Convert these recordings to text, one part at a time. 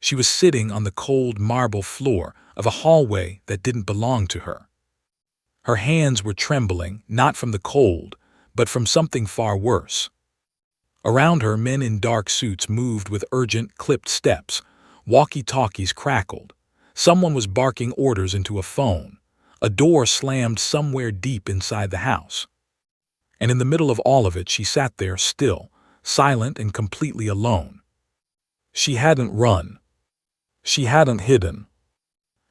She was sitting on the cold marble floor of a hallway that didn't belong to her. Her hands were trembling, not from the cold, but from something far worse. Around her, men in dark suits moved with urgent, clipped steps. Walkie-talkies crackled. Someone was barking orders into a phone. A door slammed somewhere deep inside the house. And in the middle of all of it, she sat there still, silent and completely alone. She hadn't run. She hadn't hidden.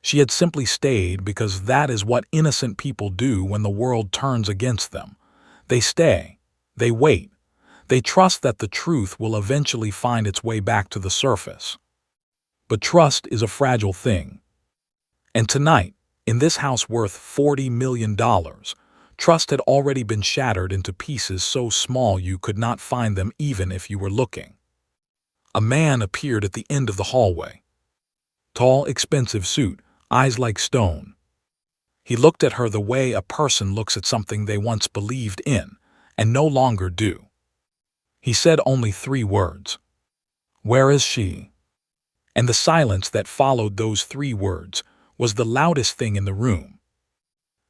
She had simply stayed because that is what innocent people do when the world turns against them. They stay. They wait. They trust that the truth will eventually find its way back to the surface. But trust is a fragile thing. And tonight, in this house worth $40 million, trust had already been shattered into pieces so small you could not find them even if you were looking. A man appeared at the end of the hallway. Tall, expensive suit, eyes like stone. He looked at her the way a person looks at something they once believed in, and no longer do. He said only 3 words. "Where is she?" And the silence that followed those 3 words was the loudest thing in the room.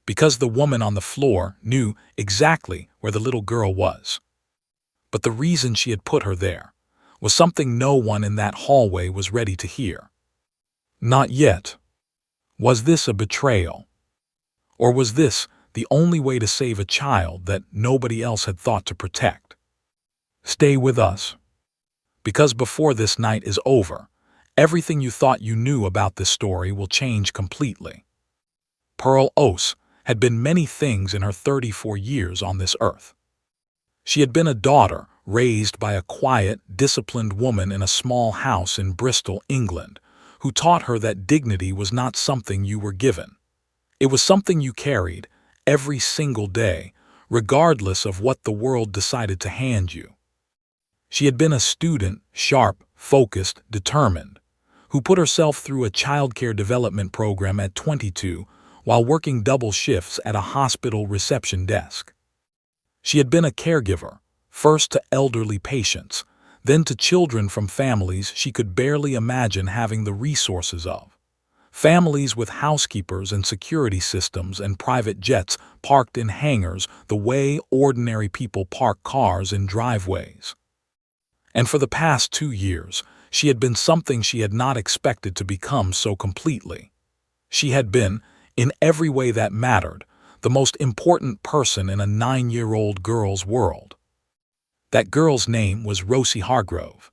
Because the woman on the floor knew exactly where the little girl was. But the reason she had put her there was something no one in that hallway was ready to hear. Not yet. Was this a betrayal? Or was this the only way to save a child that nobody else had thought to protect? Stay with us. Because before this night is over, everything you thought you knew about this story will change completely. Pearl Ose had been many things in her 34 years on this earth. She had been a daughter raised by a quiet, disciplined woman in a small house in Bristol, England, who taught her that dignity was not something you were given. It was something you carried every single day, regardless of what the world decided to hand you. She had been a student, sharp, focused, determined, who put herself through a childcare development program at 22 while working double shifts at a hospital reception desk. She had been a caregiver, first to elderly patients, then to children from families she could barely imagine having the resources of. Families with housekeepers and security systems and private jets parked in hangars the way ordinary people park cars in driveways. And for the past 2 years, she had been something she had not expected to become so completely. She had been, in every way that mattered, the most important person in a 9-year-old girl's world. That girl's name was Rosie Hargrove.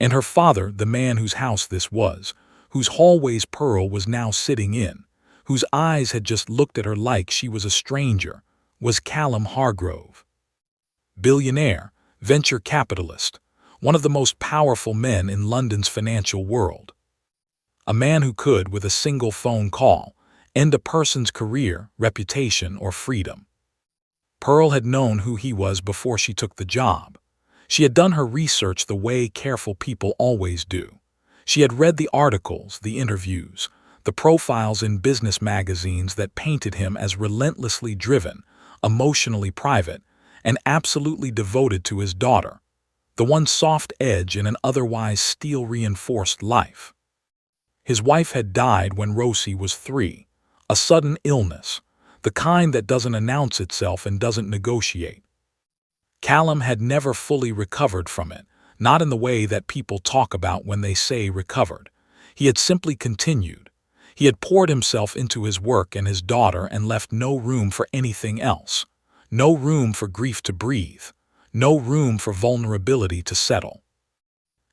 And her father, the man whose house this was, whose hallways Pearl was now sitting in, whose eyes had just looked at her like she was a stranger, was Callum Hargrove. Billionaire, venture capitalist, one of the most powerful men in London's financial world. A man who could, with a single phone call, end a person's career, reputation, or freedom. Pearl had known who he was before she took the job. She had done her research the way careful people always do. She had read the articles, the interviews, the profiles in business magazines that painted him as relentlessly driven, emotionally private, and absolutely devoted to his daughter, the one soft edge in an otherwise steel-reinforced life. His wife had died when Rosie was 3, a sudden illness, the kind that doesn't announce itself and doesn't negotiate. Callum had never fully recovered from it, not in the way that people talk about when they say recovered. He had simply continued. He had poured himself into his work and his daughter and left no room for anything else. No room for grief to breathe. No room for vulnerability to settle.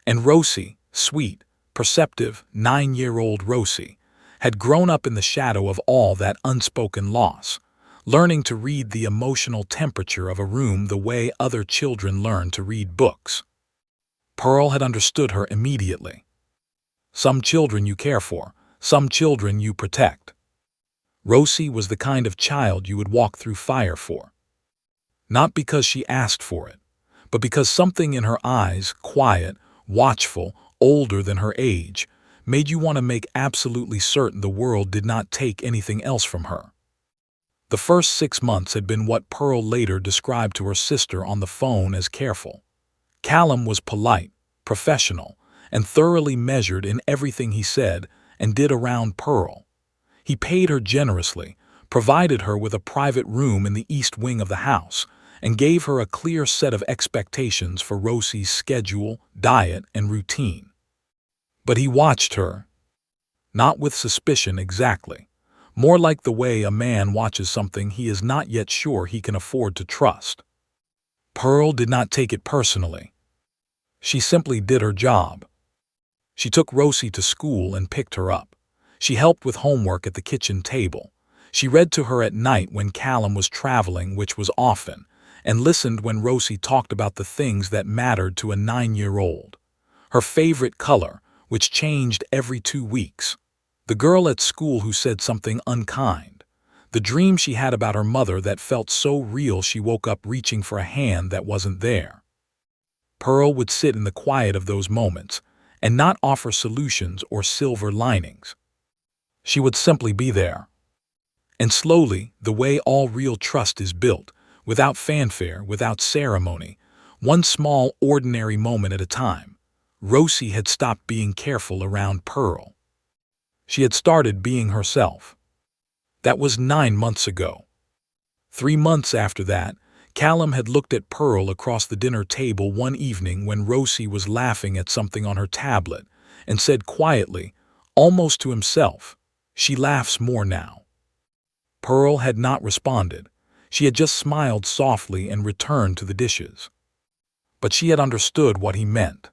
And Rosie, sweet, perceptive, 9-year-old Rosie, had grown up in the shadow of all that unspoken loss, learning to read the emotional temperature of a room the way other children learn to read books. Pearl had understood her immediately. Some children you care for, some children you protect. Rosie was the kind of child you would walk through fire for. Not because she asked for it, but because something in her eyes, quiet, watchful, older than her age, made you want to make absolutely certain the world did not take anything else from her. The first 6 months had been what Pearl later described to her sister on the phone as careful. Callum was polite, professional, and thoroughly measured in everything he said and did around Pearl. He paid her generously, provided her with a private room in the east wing of the house, and gave her a clear set of expectations for Rosie's schedule, diet, and routine. But he watched her, not with suspicion exactly, more like the way a man watches something he is not yet sure he can afford to trust. Pearl did not take it personally. She simply did her job. She took Rosie to school and picked her up. She helped with homework at the kitchen table. She read to her at night when Callum was traveling, which was often, and listened when Rosie talked about the things that mattered to a 9-year-old. Her favorite color, which changed every 2 weeks. The girl at school who said something unkind. The dream she had about her mother that felt so real she woke up reaching for a hand that wasn't there. Pearl would sit in the quiet of those moments and not offer solutions or silver linings. She would simply be there. And slowly, the way all real trust is built, without fanfare, without ceremony, one small, ordinary moment at a time, Rosie had stopped being careful around Pearl. She had started being herself. That was 9 months ago. 3 months after that, Callum had looked at Pearl across the dinner table one evening when Rosie was laughing at something on her tablet, and said quietly, almost to himself, "She laughs more now." Pearl had not responded. She had just smiled softly and returned to the dishes. But she had understood what he meant.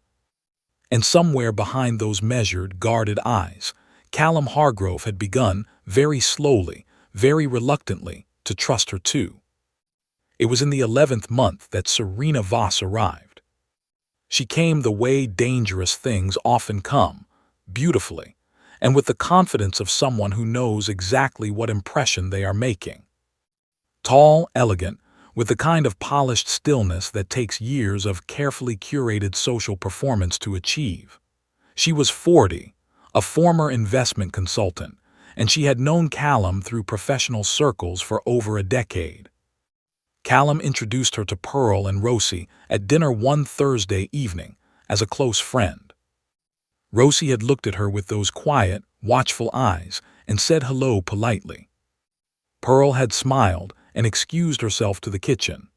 And somewhere behind those measured, guarded eyes, Callum Hargrove had begun, very slowly, very reluctantly, to trust her too. It was in the 11th month that Serena Voss arrived. She came the way dangerous things often come, beautifully, and with the confidence of someone who knows exactly what impression they are making. Tall, elegant, with the kind of polished stillness that takes years of carefully curated social performance to achieve. She was 40, a former investment consultant, and she had known Callum through professional circles for over a decade. Callum introduced her to Pearl and Rosie at dinner one Thursday evening as a close friend. Rosie had looked at her with those quiet, watchful eyes and said hello politely. Pearl had smiled and excused herself to the kitchen.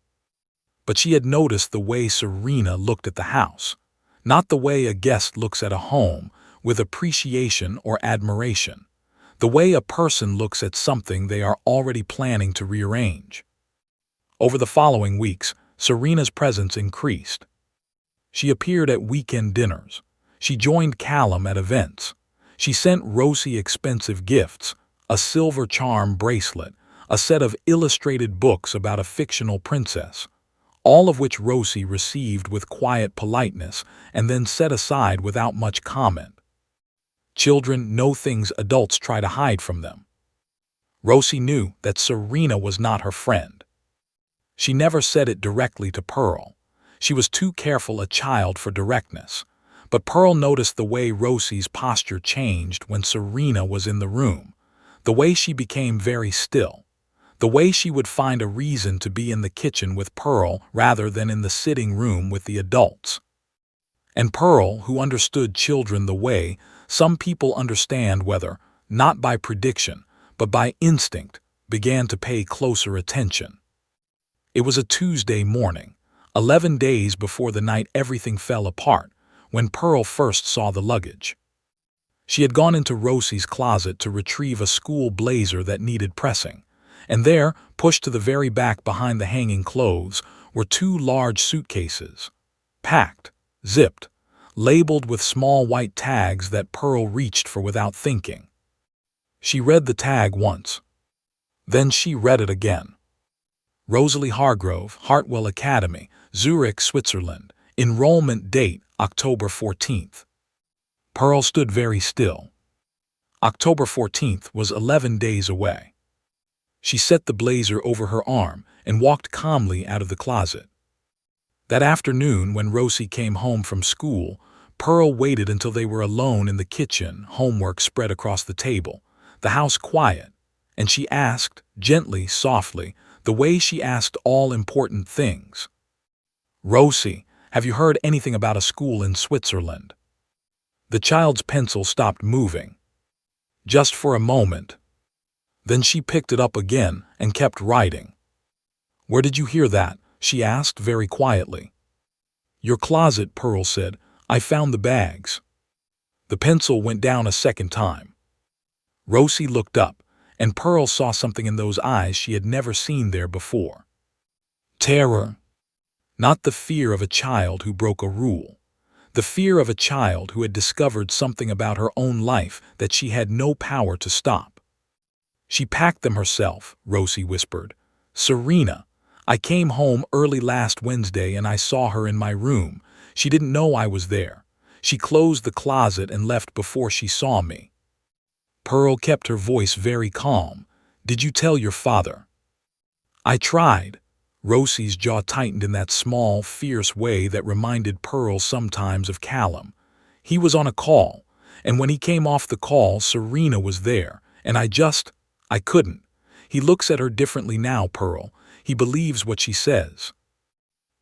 But she had noticed the way Serena looked at the house, not the way a guest looks at a home with appreciation or admiration, the way a person looks at something they are already planning to rearrange. Over the following weeks, Serena's presence increased. She appeared at weekend dinners. She joined Callum at events. She sent Rosie expensive gifts, a silver charm bracelet, a set of illustrated books about a fictional princess, all of which Rosie received with quiet politeness and then set aside without much comment. Children know things adults try to hide from them. Rosie knew that Serena was not her friend. She never said it directly to Pearl. She was too careful a child for directness. But Pearl noticed the way Rosie's posture changed when Serena was in the room, the way she became very still, the way she would find a reason to be in the kitchen with Pearl rather than in the sitting room with the adults. And Pearl, who understood children the way some people understand weather, not by prediction, but by instinct, began to pay closer attention. It was a Tuesday morning, 11 days before the night everything fell apart, when Pearl first saw the luggage. She had gone into Rosie's closet to retrieve a school blazer that needed pressing, and there, pushed to the very back behind the hanging clothes, were 2 large suitcases, packed, zipped, labeled with small white tags that Pearl reached for without thinking. She read the tag once. Then she read it again. Rosalie Hargrove, Hartwell Academy, Zurich, Switzerland. Enrollment date, October 14th. Pearl stood very still. October 14th was 11 days away. She set the blazer over her arm and walked calmly out of the closet. That afternoon, when Rosie came home from school, Pearl waited until they were alone in the kitchen, homework spread across the table, the house quiet, and she asked, gently, softly, the way she asked all important things. "Rosie, have you heard anything about a school in Switzerland?" The child's pencil stopped moving. Just for a moment. Then she picked it up again and kept writing. "Where did you hear that?" she asked very quietly. "Your closet," Pearl said. "I found the bags." The pencil went down a second time. Rosie looked up, and Pearl saw something in those eyes she had never seen there before. Terror. Not the fear of a child who broke a rule. The fear of a child who had discovered something about her own life that she had no power to stop. "She packed them herself," Rosie whispered. "Serena. I came home early last Wednesday and I saw her in my room. She didn't know I was there. She closed the closet and left before she saw me." Pearl kept her voice very calm. "Did you tell your father?" "I tried." Rosie's jaw tightened in that small, fierce way that reminded Pearl sometimes of Callum. "He was on a call, and when he came off the call, Serena was there, and I couldn't. He looks at her differently now, Pearl. He believes what she says."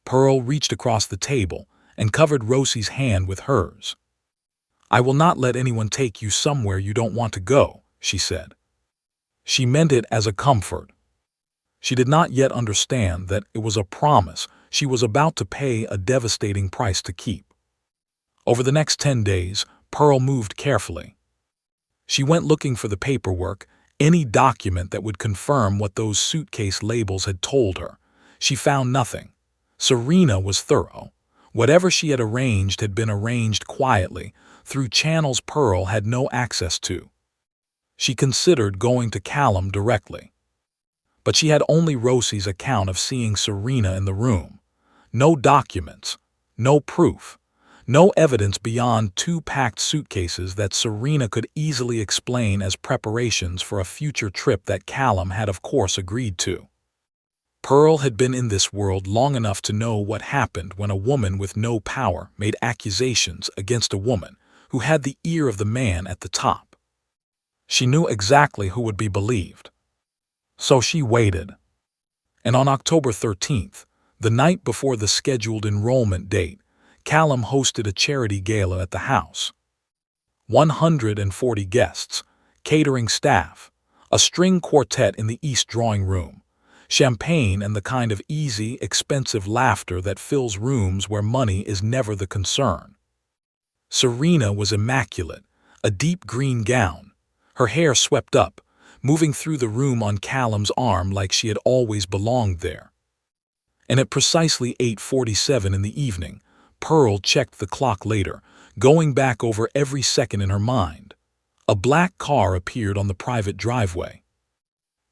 Pearl reached across the table and covered Rosie's hand with hers. "I will not let anyone take you somewhere you don't want to go," she said. She meant it as a comfort. She did not yet understand that it was a promise she was about to pay a devastating price to keep. Over the next 10 days, Pearl moved carefully. She went looking for the paperwork, any document that would confirm what those suitcase labels had told her. She found nothing. Serena was thorough. Whatever she had arranged had been arranged quietly, through channels Pearl had no access to. She considered going to Callum directly. But she had only Rosie's account of seeing Serena in the room. No documents, no proof, no evidence beyond 2 packed suitcases that Serena could easily explain as preparations for a future trip that Callum had of course agreed to. Pearl had been in this world long enough to know what happened when a woman with no power made accusations against a woman who had the ear of the man at the top. She knew exactly who would be believed. So she waited. And on October 13th, the night before the scheduled enrollment date, Callum hosted a charity gala at the house. 140 guests, catering staff, a string quartet in the East drawing room, champagne and the kind of easy, expensive laughter that fills rooms where money is never the concern. Serena was immaculate, a deep green gown, her hair swept up, moving through the room on Callum's arm like she had always belonged there. And at precisely 8:47 in the evening, Pearl checked the clock later, going back over every second in her mind. A black car appeared on the private driveway.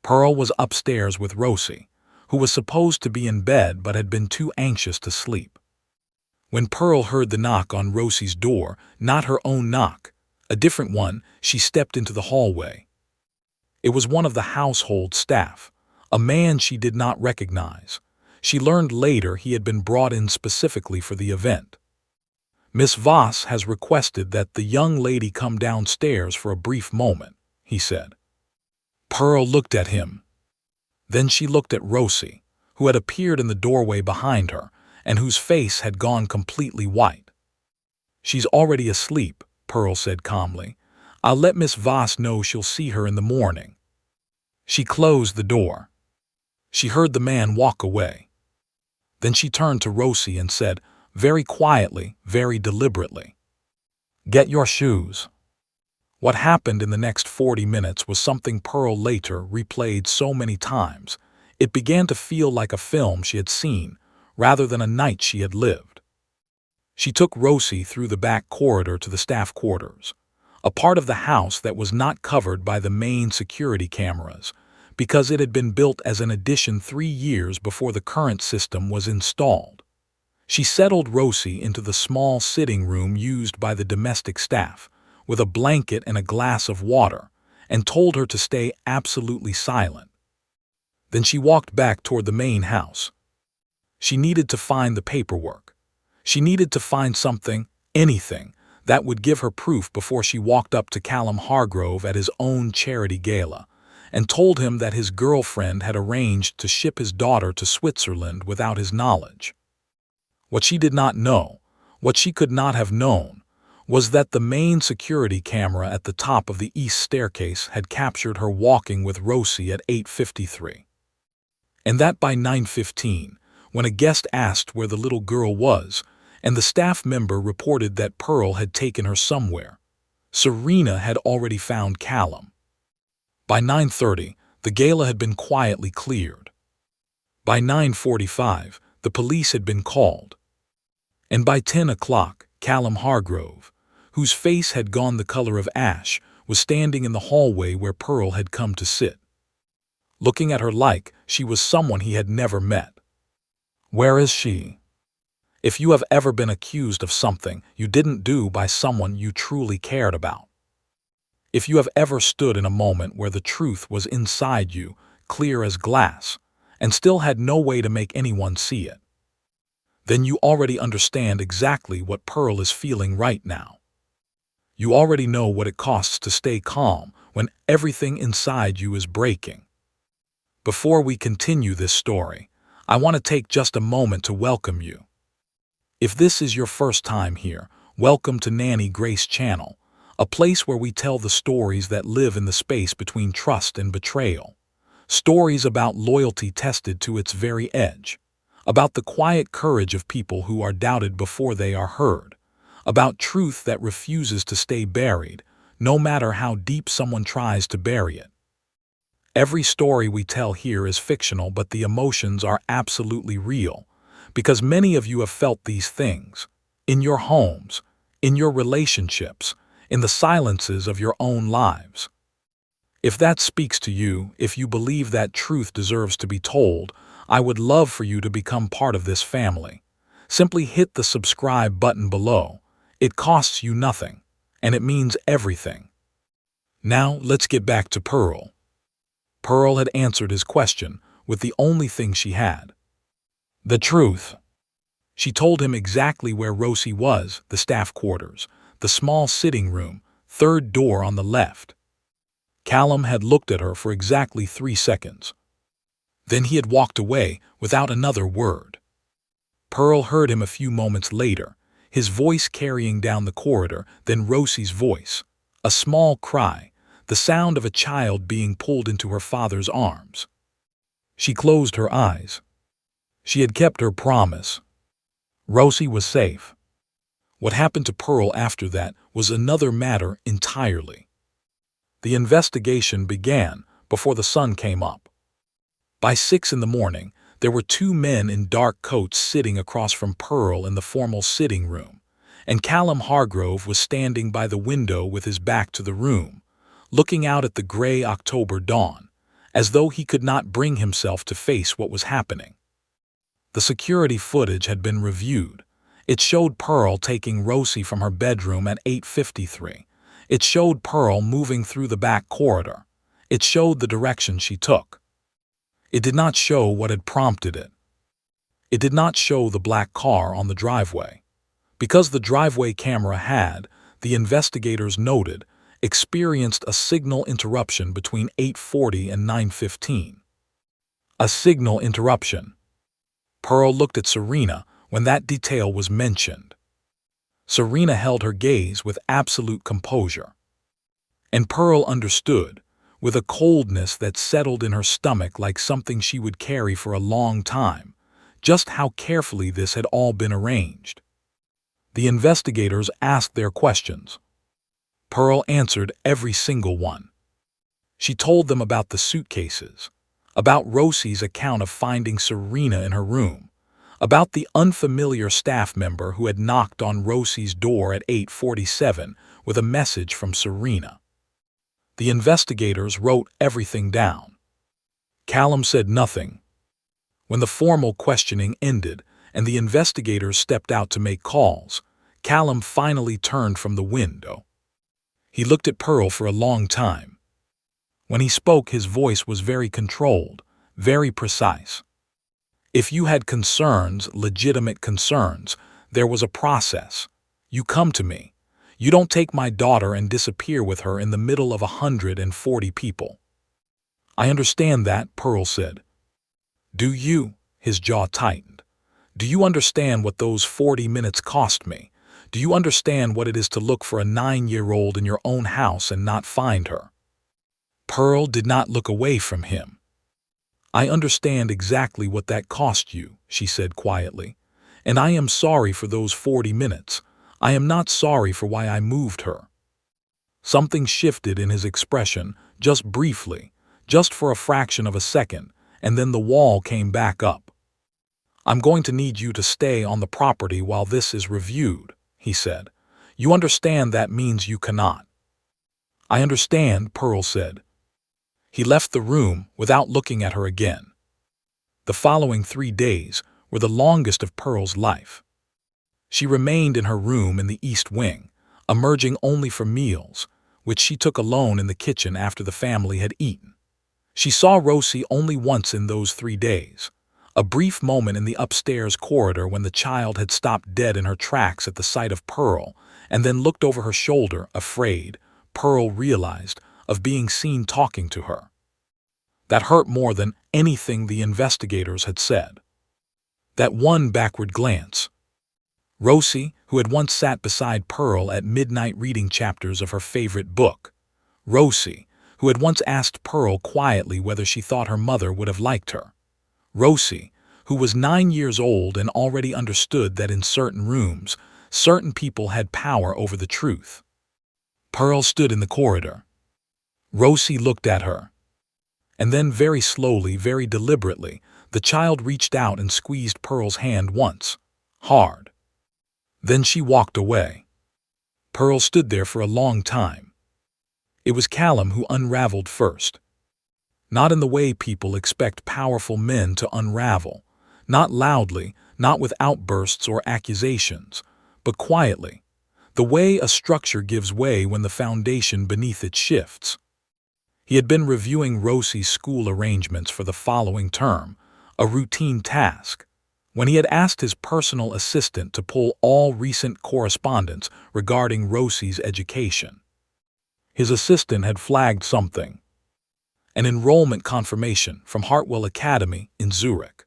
Pearl was upstairs with Rosie, who was supposed to be in bed but had been too anxious to sleep. When Pearl heard the knock on Rosie's door, not her own knock, a different one, she stepped into the hallway. It was one of the household staff, a man she did not recognize. She learned later he had been brought in specifically for the event. "Miss Voss has requested that the young lady come downstairs for a brief moment," he said. Pearl looked at him. Then she looked at Rosie, who had appeared in the doorway behind her and whose face had gone completely white. "She's already asleep," Pearl said calmly. "I'll let Miss Voss know she'll see her in the morning." She closed the door. She heard the man walk away. Then she turned to Rosie and said, very quietly, very deliberately, "Get your shoes." What happened in the next 40 minutes was something Pearl later replayed so many times, it began to feel like a film she had seen, rather than a night she had lived. She took Rosie through the back corridor to the staff quarters, a part of the house that was not covered by the main security cameras, because it had been built as an addition 3 years before the current system was installed. She settled Rosie into the small sitting room used by the domestic staff, with a blanket and a glass of water, and told her to stay absolutely silent. Then she walked back toward the main house. She needed to find the paperwork. She needed to find something, anything, that would give her proof before she walked up to Callum Hargrove at his own charity gala and told him that his girlfriend had arranged to ship his daughter to Switzerland without his knowledge. What she did not know, what she could not have known, was that the main security camera at the top of the east staircase had captured her walking with Rosie at 8:53. And that by 9:15, when a guest asked where the little girl was, and the staff member reported that Pearl had taken her somewhere, Serena had already found Callum. By 9:30, the gala had been quietly cleared. By 9:45, the police had been called. And by 10 o'clock, Callum Hargrove, whose face had gone the color of ash, was standing in the hallway where Pearl had come to sit, looking at her like she was someone he had never met. Where is she? If you have ever been accused of something you didn't do by someone you truly cared about, if you have ever stood in a moment where the truth was inside you, clear as glass, and still had no way to make anyone see it, then you already understand exactly what Pearl is feeling right now. You already know what it costs to stay calm when everything inside you is breaking. Before we continue this story, I want to take just a moment to welcome you. If this is your first time here, welcome to Nanny Grace Channel, a place where we tell the stories that live in the space between trust and betrayal. Stories about loyalty tested to its very edge, about the quiet courage of people who are doubted before they are heard, about truth that refuses to stay buried, no matter how deep someone tries to bury it. Every story we tell here is fictional, but the emotions are absolutely real, because many of you have felt these things in your homes, in your relationships, in the silences of your own lives. If that speaks to you, if you believe that truth deserves to be told, I would love for you to become part of this family. Simply hit the subscribe button below. It costs you nothing, and it means everything. Now, let's get back to Pearl. Pearl had answered his question with the only thing she had: the truth. She told him exactly where Rosie was, the staff quarters, the small sitting room, third door on the left. Callum had looked at her for exactly 3 seconds. Then he had walked away without another word. Pearl heard him a few moments later, his voice carrying down the corridor, then Rosie's voice, a small cry, the sound of a child being pulled into her father's arms. She closed her eyes. She had kept her promise. Rosie was safe. What happened to Pearl after that was another matter entirely. The investigation began before the sun came up. By 6 in the morning, there were 2 men in dark coats sitting across from Pearl in the formal sitting room, and Callum Hargrove was standing by the window with his back to the room, looking out at the gray October dawn, as though he could not bring himself to face what was happening. The security footage had been reviewed. It showed Pearl taking Rosie from her bedroom at 8:53. It showed Pearl moving through the back corridor. It showed the direction she took. It did not show what had prompted it. It did not show the black car on the driveway. Because the driveway camera had, the investigators noted, experienced a signal interruption between 8:40 and 9:15. A signal interruption. Pearl looked at Serena when that detail was mentioned. Serena held her gaze with absolute composure. And Pearl understood, with a coldness that settled in her stomach like something she would carry for a long time, just how carefully this had all been arranged. The investigators asked their questions. Pearl answered every single one. She told them about the suitcases, about Rosie's account of finding Serena in her room, about the unfamiliar staff member who had knocked on Rosie's door at 8:47 with a message from Serena. The investigators wrote everything down. Callum said nothing. When the formal questioning ended and the investigators stepped out to make calls, Callum finally turned from the window. He looked at Pearl for a long time. When he spoke, his voice was very controlled, very precise. If you had concerns, legitimate concerns, there was a process. You come to me. You don't take my daughter and disappear with her in the middle of 140 people. I understand that, Pearl said. Do you? His jaw tightened. Do you understand what those 40 minutes cost me? Do you understand what it is to look for a 9-year-old in your own house and not find her?" Pearl did not look away from him. "I understand exactly what that cost you," she said quietly. "And I am sorry for those 40 minutes. I am not sorry for why I moved her." Something shifted in his expression, just briefly, just for a fraction of a second, and then the wall came back up. "I'm going to need you to stay on the property while this is reviewed," he said. "You understand that means you cannot." "I understand," Pearl said. He left the room without looking at her again. The following 3 days were the longest of Pearl's life. She remained in her room in the East Wing, emerging only for meals, which she took alone in the kitchen after the family had eaten. She saw Rosie only once in those 3 days, a brief moment in the upstairs corridor when the child had stopped dead in her tracks at the sight of Pearl and then looked over her shoulder, afraid, Pearl realized, of being seen talking to her. That hurt more than anything the investigators had said. That one backward glance. Rosie, who had once sat beside Pearl at midnight reading chapters of her favorite book. Rosie, who had once asked Pearl quietly whether she thought her mother would have liked her. Rosie, who was 9 years old and already understood that in certain rooms, certain people had power over the truth. Pearl stood in the corridor. Rosie looked at her. And then very slowly, very deliberately, the child reached out and squeezed Pearl's hand once, hard. Then she walked away. Pearl stood there for a long time. It was Callum who unraveled first. Not in the way people expect powerful men to unravel, not loudly, not with outbursts or accusations, but quietly, the way a structure gives way when the foundation beneath it shifts. He had been reviewing Rosie's school arrangements for the following term, a routine task, when he had asked his personal assistant to pull all recent correspondence regarding Rosie's education. His assistant had flagged something. An enrollment confirmation from Hartwell Academy in Zurich.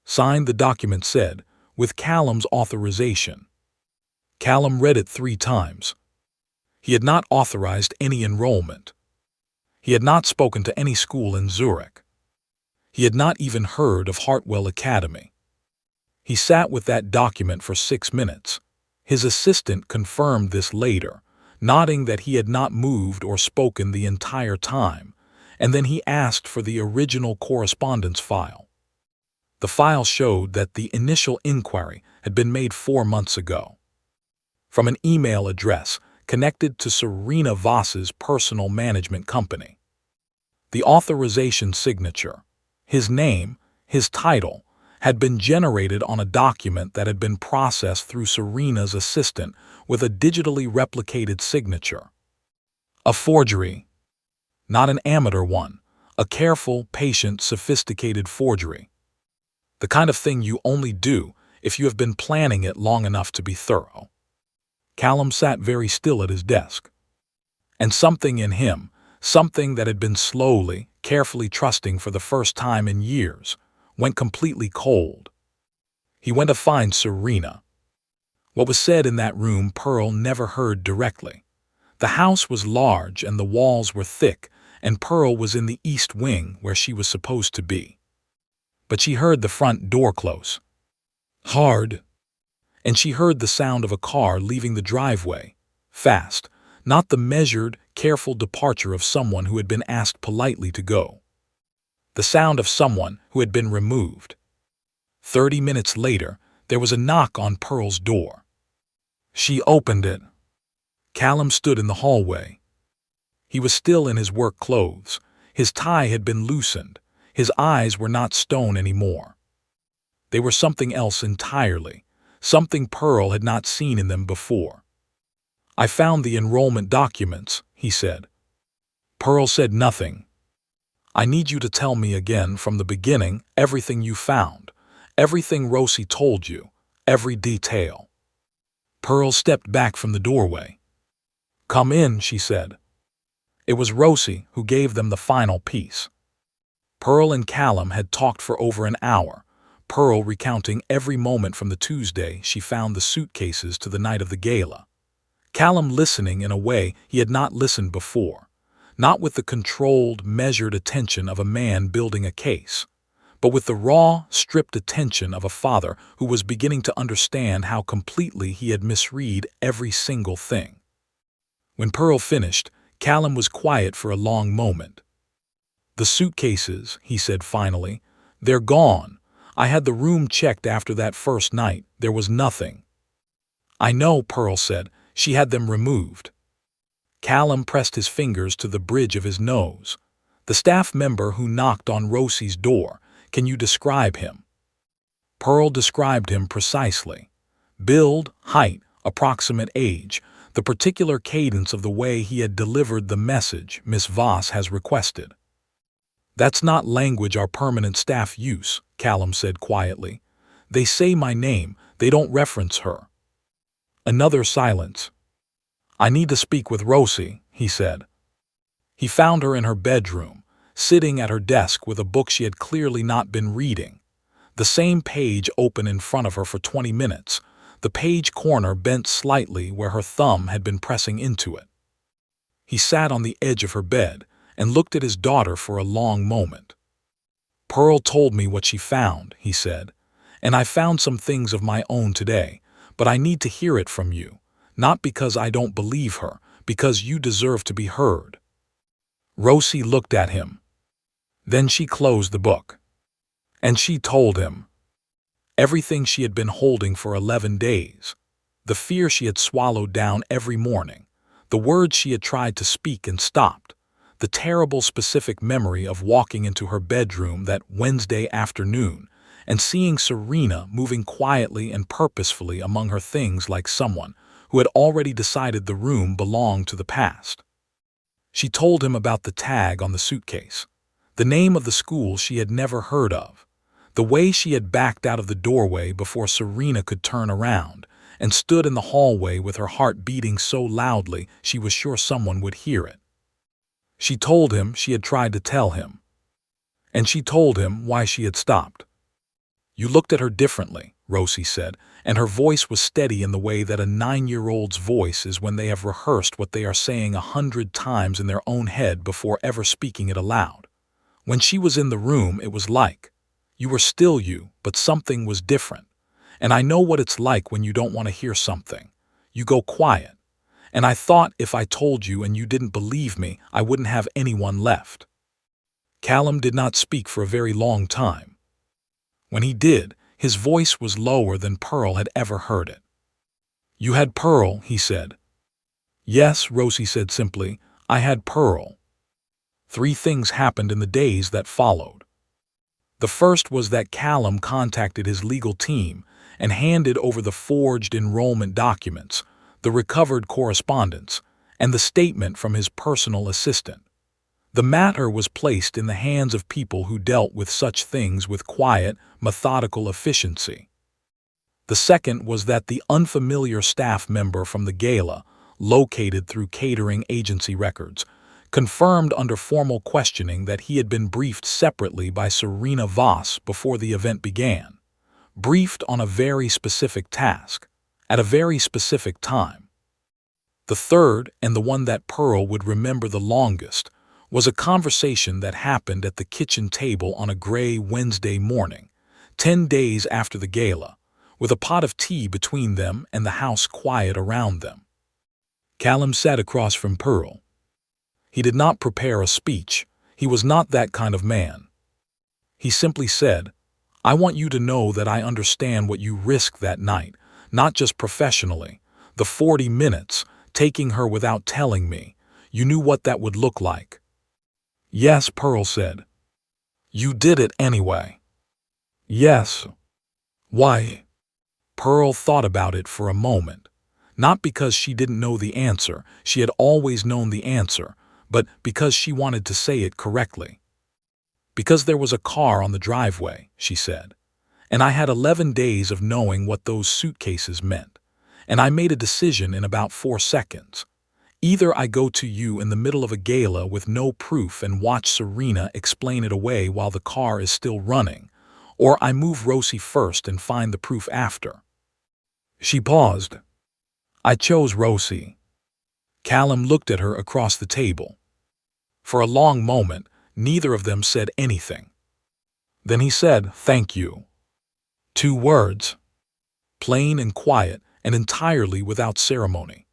Signed, the document said, with Callum's authorization. Callum read it 3 times. He had not authorized any enrollment. He had not spoken to any school in Zurich. He had not even heard of Hartwell Academy. He sat with that document for 6 minutes. His assistant confirmed this later, nodding that he had not moved or spoken the entire time, and then he asked for the original correspondence file. The file showed that the initial inquiry had been made 4 months ago. From an email address connected to Serena Voss's personal management company. The authorization signature, his name, his title, had been generated on a document that had been processed through Serena's assistant with a digitally replicated signature. A forgery. Not an amateur one, a careful, patient, sophisticated forgery. The kind of thing you only do if you have been planning it long enough to be thorough. Callum sat very still at his desk. And something in him, something that had been slowly, carefully trusting for the first time in years, went completely cold. He went to find Serena. What was said in that room Pearl never heard directly. The house was large and the walls were thick, and Pearl was in the East Wing where she was supposed to be. But she heard the front door close. Hard. And she heard the sound of a car leaving the driveway, fast, not the measured, careful departure of someone who had been asked politely to go. The sound of someone who had been removed. 30 minutes later, there was a knock on Pearl's door. She opened it. Callum stood in the hallway. He was still in his work clothes. His tie had been loosened. His eyes were not stone anymore. They were something else entirely, something Pearl had not seen in them before. "I found the enrollment documents," he said. Pearl said nothing. "I need you to tell me again from the beginning everything you found, everything Rosie told you, every detail." Pearl stepped back from the doorway. "Come in," she said. It was Rosie who gave them the final piece. Pearl and Callum had talked for over an hour. Pearl recounting every moment from the Tuesday she found the suitcases to the night of the gala. Callum listening in a way he had not listened before, not with the controlled, measured attention of a man building a case, but with the raw, stripped attention of a father who was beginning to understand how completely he had misread every single thing. When Pearl finished, Callum was quiet for a long moment. "The suitcases," he said finally, "they're gone. I had the room checked after that first night. There was nothing." "I know," Pearl said. "She had them removed." Callum pressed his fingers to the bridge of his nose. "The staff member who knocked on Rosie's door, can you describe him?" Pearl described him precisely. Build, height, approximate age, the particular cadence of the way he had delivered the message Miss Voss has requested. "That's not language our permanent staff use," Callum said quietly. "They say my name, they don't reference her." Another silence. "I need to speak with Rosie," he said. He found her in her bedroom, sitting at her desk with a book she had clearly not been reading. The same page open in front of her for 20 minutes, the page corner bent slightly where her thumb had been pressing into it. He sat on the edge of her bed and looked at his daughter for a long moment. "Pearl told me what she found," he said, "and I found some things of my own today, but I need to hear it from you, not because I don't believe her, because you deserve to be heard." Rosie looked at him. Then she closed the book. And she told him. Everything she had been holding for 11 days. The fear she had swallowed down every morning. The words she had tried to speak and stopped. The terrible specific memory of walking into her bedroom that Wednesday afternoon and seeing Serena moving quietly and purposefully among her things like someone who had already decided the room belonged to the past. She told him about the tag on the suitcase, the name of the school she had never heard of, the way she had backed out of the doorway before Serena could turn around, and stood in the hallway with her heart beating so loudly she was sure someone would hear it. She told him she had tried to tell him. And she told him why she had stopped. "You looked at her differently," Rosie said, and her voice was steady in the way that a 9-year-old's voice is when they have rehearsed what they are saying 100 times in their own head before ever speaking it aloud. "When she was in the room, it was like, you were still you, but something was different. And I know what it's like when you don't want to hear something. You go quiet. And I thought if I told you and you didn't believe me, I wouldn't have anyone left." Callum did not speak for a very long time. When he did, his voice was lower than Pearl had ever heard it. "You had Pearl," he said. "Yes," Rosie said simply, "I had Pearl." 3 things happened in the days that followed. The first was that Callum contacted his legal team and handed over the forged enrollment documents, the recovered correspondence, and the statement from his personal assistant. The matter was placed in the hands of people who dealt with such things with quiet, methodical efficiency. The second was that the unfamiliar staff member from the gala, located through catering agency records, confirmed under formal questioning that he had been briefed separately by Serena Voss before the event began, briefed on a very specific task, at a very specific time. The third, and the one that Pearl would remember the longest, was a conversation that happened at the kitchen table on a gray Wednesday morning, 10 days after the gala, with a pot of tea between them and the house quiet around them. Callum sat across from Pearl. He did not prepare a speech. He was not that kind of man. He simply said, "I want you to know that I understand what you risked that night, not just professionally. The 40 minutes, taking her without telling me. You knew what that would look like." "Yes," Pearl said. "You did it anyway." "Yes." "Why?" Pearl thought about it for a moment. Not because she didn't know the answer, she had always known the answer, but because she wanted to say it correctly. "Because there was a car on the driveway," she said. "And I had 11 days of knowing what those suitcases meant. And I made a decision in about 4 seconds. Either I go to you in the middle of a gala with no proof and watch Serena explain it away while the car is still running, or I move Rosie first and find the proof after. She paused. I chose Rosie. Callum looked at her across the table. For a long moment, neither of them said anything. Then he said, "Thank you." 2 words. Plain and quiet and entirely without ceremony.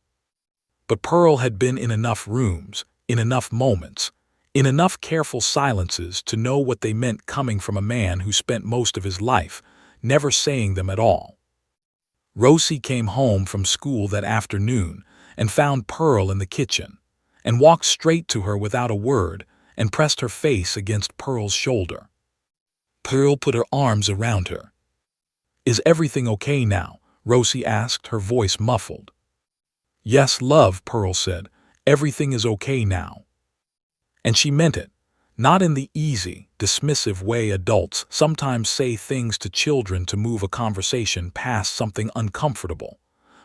But Pearl had been in enough rooms, in enough moments, in enough careful silences to know what they meant coming from a man who spent most of his life never saying them at all. Rosie came home from school that afternoon and found Pearl in the kitchen, and walked straight to her without a word and pressed her face against Pearl's shoulder. Pearl put her arms around her. "Is everything okay now?" Rosie asked, her voice muffled. "Yes, love," Pearl said. "Everything is okay now." And she meant it, not in the easy, dismissive way adults sometimes say things to children to move a conversation past something uncomfortable,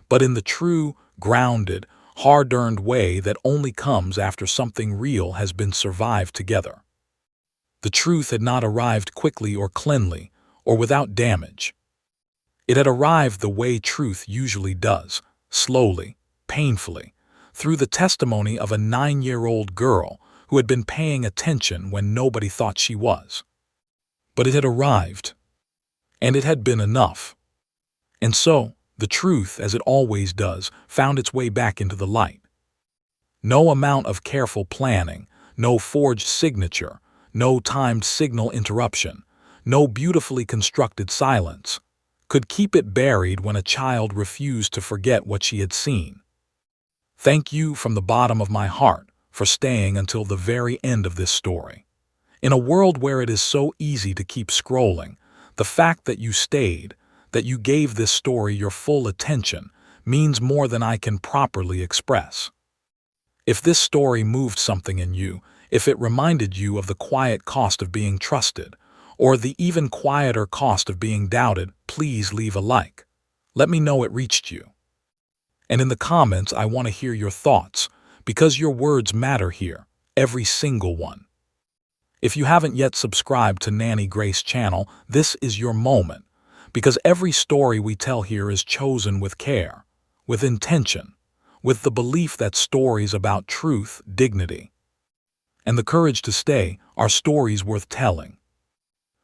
but in the true, grounded, hard-earned way that only comes after something real has been survived together. The truth had not arrived quickly or cleanly, or without damage. It had arrived the way truth usually does, slowly, painfully, through the testimony of a 9-year-old girl who had been paying attention when nobody thought she was. But it had arrived, and it had been enough. And so, the truth, as it always does, found its way back into the light. No amount of careful planning, no forged signature, no timed signal interruption, no beautifully constructed silence, could keep it buried when a child refused to forget what she had seen. Thank you from the bottom of my heart for staying until the very end of this story. In a world where it is so easy to keep scrolling, the fact that you stayed, that you gave this story your full attention, means more than I can properly express. If this story moved something in you, if it reminded you of the quiet cost of being trusted, or the even quieter cost of being doubted, please leave a like. Let me know it reached you. And in the comments, I want to hear your thoughts, because your words matter here, every single one. If you haven't yet subscribed to Nanny Grace channel, this is your moment, because every story we tell here is chosen with care, with intention, with the belief that stories about truth, dignity, and the courage to stay are stories worth telling.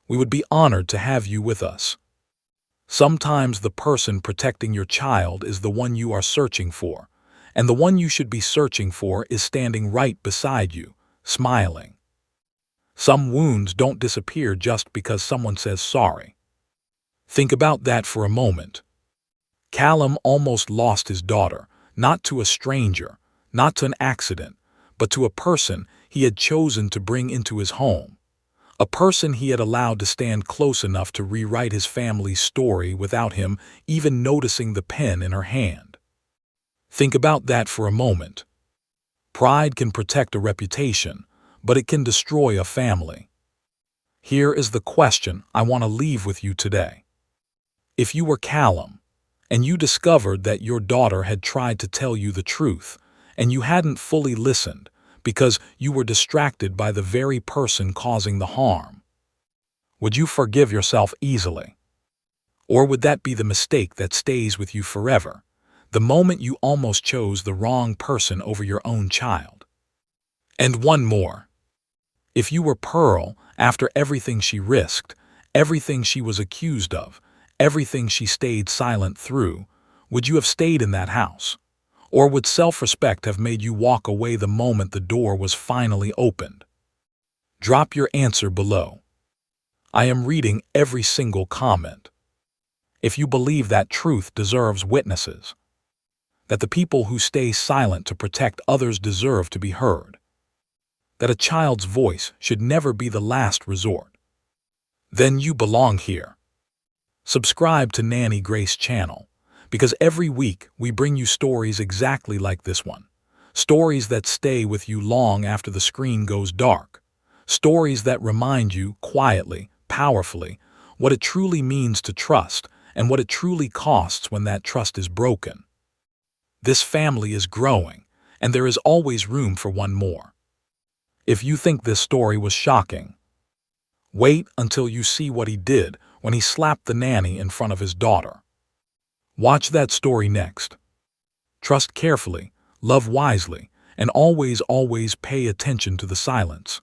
We would be honored to have you with us. Sometimes the person protecting your child is the one you are searching for, and the one you should be searching for is standing right beside you, smiling. Some wounds don't disappear just because someone says sorry. Think about that for a moment. Callum almost lost his daughter, not to a stranger, not to an accident, but to a person he had chosen to bring into his home. A person he had allowed to stand close enough to rewrite his family's story without him even noticing the pen in her hand. Think about that for a moment. Pride can protect a reputation, but it can destroy a family. Here is the question I want to leave with you today. If you were Callum, and you discovered that your daughter had tried to tell you the truth, and you hadn't fully listened because you were distracted by the very person causing the harm, would you forgive yourself easily? Or would that be the mistake that stays with you forever, the moment you almost chose the wrong person over your own child? And one more. If you were Pearl, after everything she risked, everything she was accused of, everything she stayed silent through, would you have stayed in that house? Or would self-respect have made you walk away the moment the door was finally opened? Drop your answer below. I am reading every single comment. If you believe that truth deserves witnesses, that the people who stay silent to protect others deserve to be heard, that a child's voice should never be the last resort, then you belong here. Subscribe to Nanny Grace channel, because every week we bring you stories exactly like this one. Stories that stay with you long after the screen goes dark. Stories that remind you quietly, powerfully, what it truly means to trust and what it truly costs when that trust is broken. This family is growing, and there is always room for one more. If you think this story was shocking, wait until you see what he did when he slapped the nanny in front of his daughter. Watch that story next. Trust carefully, love wisely, and always pay attention to the silence.